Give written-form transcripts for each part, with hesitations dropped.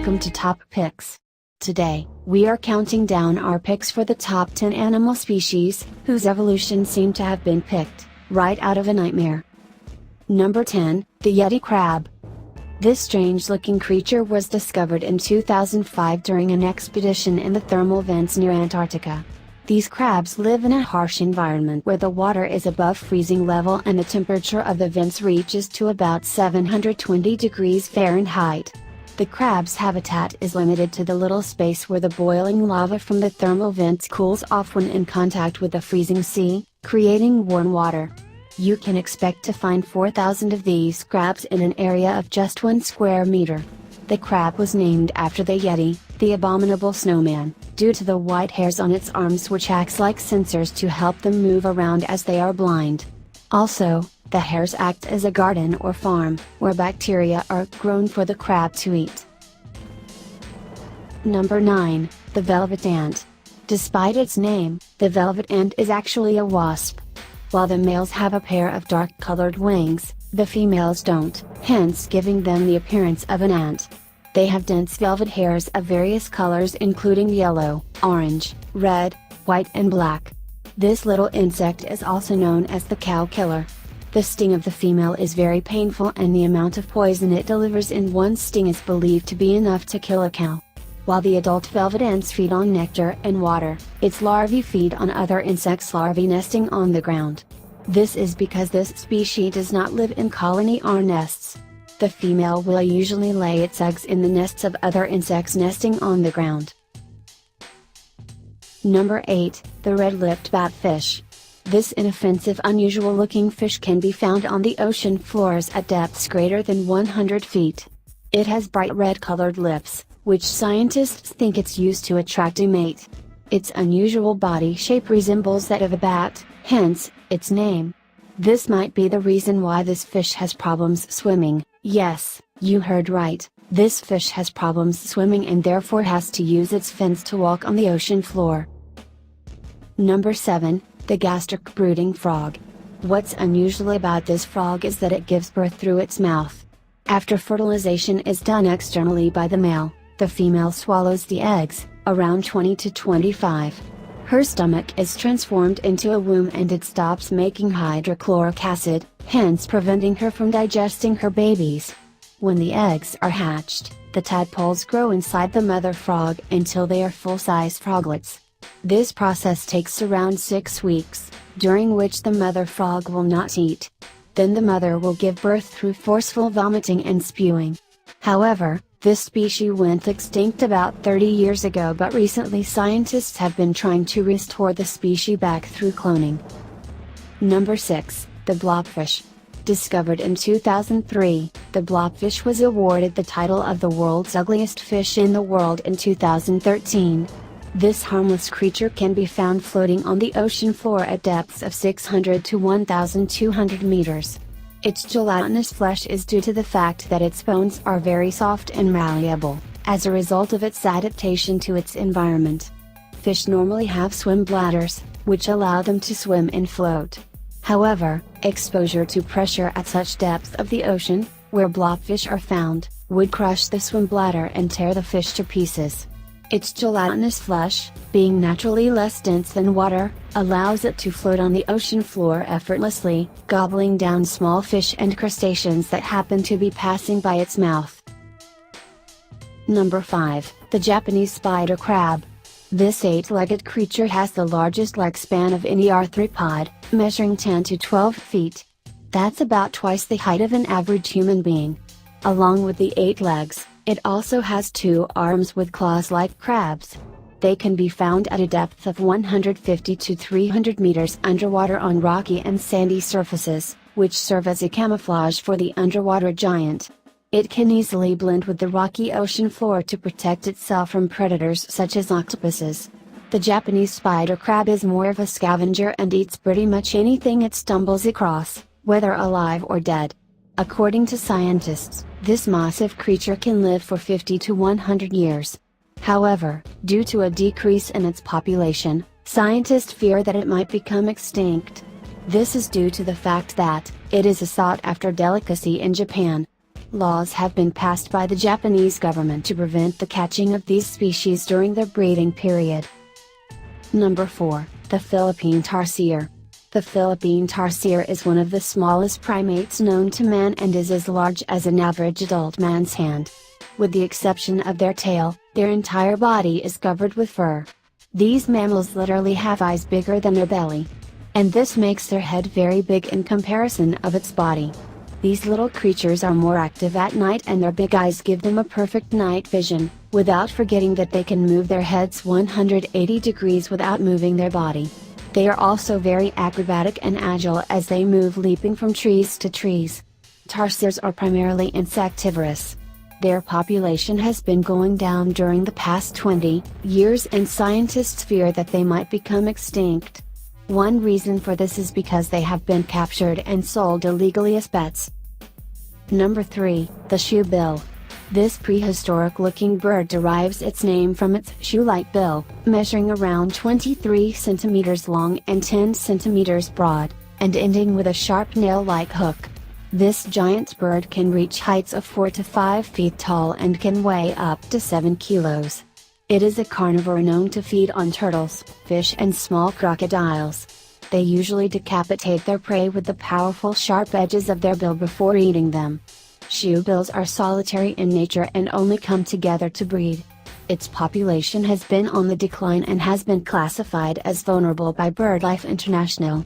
welcome to Top Picks. Today, we are counting down our picks for the top 10 animal species, whose evolution seemed to have been picked, right out of a nightmare. Number 10, the Yeti Crab. This strange-looking creature was discovered in 2005 during an expedition in the thermal vents near Antarctica. These crabs live in a harsh environment where the water is above freezing level and the temperature of the vents reaches to about 720 degrees Fahrenheit. The crab's habitat is limited to the little space where the boiling lava from the thermal vents cools off when in contact with the freezing sea, creating warm water. You can expect to find 4,000 of these crabs in an area of just 1 square meter. The crab was named after the Yeti, the abominable snowman, due to the white hairs on its arms which acts like sensors to help them move around as they are blind. Also, the hairs act as a garden or farm, where bacteria are grown for the crab to eat. Number 9, the velvet ant. Despite its name, the velvet ant is actually a wasp. While the males have a pair of dark-colored wings, the females don't, hence giving them the appearance of an ant. They have dense velvet hairs of various colors including yellow, orange, red, white and black. This little insect is also known as the cow killer. The sting of the female is very painful and the amount of poison it delivers in one sting is believed to be enough to kill a cow. While the adult velvet ants feed on nectar and water, its larvae feed on other insects' larvae nesting on the ground. This is because this species does not live in colony or nests. The female will usually lay its eggs in the nests of other insects nesting on the ground. Number 8, the Redlipped Batfish. This inoffensive unusual-looking fish can be found on the ocean floors at depths greater than 100 feet. It has bright red-colored lips, which scientists think it's used to attract a mate. Its unusual body shape resembles that of a bat, hence, its name. This might be the reason why this fish has problems swimming. Yes, you heard right, this fish has problems swimming and therefore has to use its fins to walk on the ocean floor. Number 7, the Gastric brooding frog. What's unusual about this frog is that it gives birth through its mouth. After fertilization is done externally by the male, the female swallows the eggs, around 20 to 25. Her stomach is transformed into a womb and it stops making hydrochloric acid, hence preventing her from digesting her babies. When the eggs are hatched, the tadpoles grow inside the mother frog until they are full-size froglets. This process takes around 6 weeks, during which the mother frog will not eat. Then the mother will give birth through forceful vomiting and spewing. However, this species went extinct about 30 years ago, but recently scientists have been trying to restore the species back through cloning. Number 6, the Blobfish. Discovered in 2003, the Blobfish was awarded the title of the world's ugliest fish in the world in 2013. This harmless creature can be found floating on the ocean floor at depths of 600 to 1,200 meters. Its gelatinous flesh is due to the fact that its bones are very soft and malleable, as a result of its adaptation to its environment. Fish normally have swim bladders, which allow them to swim and float. However, exposure to pressure at such depths of the ocean, where blobfish are found, would crush the swim bladder and tear the fish to pieces. Its gelatinous flesh, being naturally less dense than water, allows it to float on the ocean floor effortlessly, gobbling down small fish and crustaceans that happen to be passing by its mouth. Number 5, the Japanese spider crab. This 8-legged creature has the largest leg span of any arthropod, measuring 10 to 12 feet. That's about twice the height of an average human being. Along with the 8 legs, it also has 2 arms with claws like crabs. They can be found at a depth of 150 to 300 meters underwater on rocky and sandy surfaces, which serve as a camouflage for the underwater giant. It can easily blend with the rocky ocean floor to protect itself from predators such as octopuses. The Japanese spider crab is more of a scavenger and eats pretty much anything it stumbles across, whether alive or dead. According to scientists, this massive creature can live for 50 to 100 years. However, due to a decrease in its population, scientists fear that it might become extinct. This is due to the fact that it is a sought-after delicacy in Japan. Laws have been passed by the Japanese government to prevent the catching of these species during their breeding period. Number 4, the Philippine Tarsier. The Philippine Tarsier is one of the smallest primates known to man and is as large as an average adult man's hand. With the exception of their tail, their entire body is covered with fur. These mammals literally have eyes bigger than their belly. And this makes their head very big in comparison of its body. These little creatures are more active at night and their big eyes give them a perfect night vision, without forgetting that they can move their heads 180 degrees without moving their body. They are also very acrobatic and agile as they move leaping from trees to trees. Tarsiers are primarily insectivorous. Their population has been going down during the past 20 years and scientists fear that they might become extinct. One reason for this is because they have been captured and sold illegally as pets. Number 3, the Shoebill. This prehistoric-looking bird derives its name from its shoe-like bill, measuring around 23 centimeters long and 10 centimeters broad, and ending with a sharp nail-like hook. This giant bird can reach heights of 4 to 5 feet tall and can weigh up to 7 kilos. It is a carnivore known to feed on turtles, fish and small crocodiles. They usually decapitate their prey with the powerful sharp edges of their bill before eating them. Shoebills are solitary in nature and only come together to breed. Its population has been on the decline and has been classified as vulnerable by BirdLife International.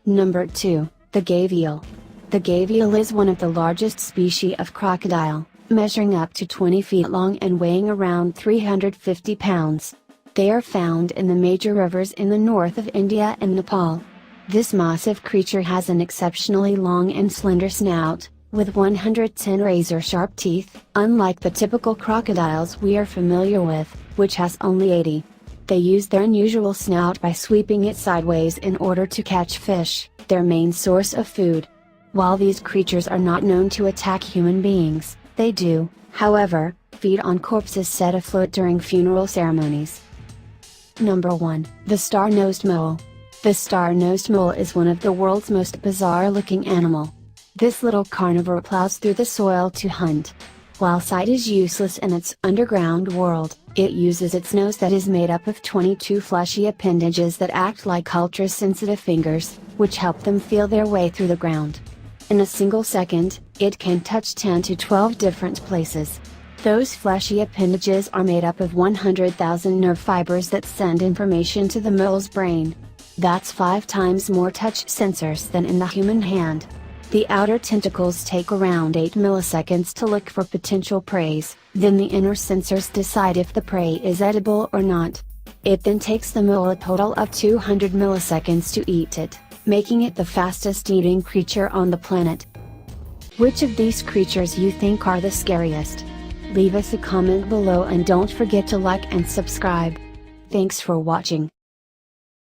Number 2, the Gavial. The Gavial is one of the largest species of crocodile, measuring up to 20 feet long and weighing around 350 pounds. They are found in the major rivers in the north of India and Nepal. This massive creature has an exceptionally long and slender snout, with 110 razor-sharp teeth, unlike the typical crocodiles we are familiar with, which has only 80. They use their unusual snout by sweeping it sideways in order to catch fish, their main source of food. While these creatures are not known to attack human beings, they do, however, feed on corpses set afloat during funeral ceremonies. Number 1, the Starnosed Mole. The Starnosed Mole is one of the world's most bizarre-looking animal. This little carnivore plows through the soil to hunt. While sight is useless in its underground world, it uses its nose that is made up of 22 fleshy appendages that act like ultra-sensitive fingers, which help them feel their way through the ground. In a single second, it can touch 10 to 12 different places. Those fleshy appendages are made up of 100,000 nerve fibers that send information to the mole's brain. That's 5 times more touch sensors than in the human hand. The outer tentacles take around 8 milliseconds to look for potential prey, then the inner sensors decide if the prey is edible or not. It then takes the mole a total of 200 milliseconds to eat it, making it the fastest eating creature on the planet. Which of these creatures you think are the scariest? Leave us a comment below and don't forget to like and subscribe. Thanks for watching.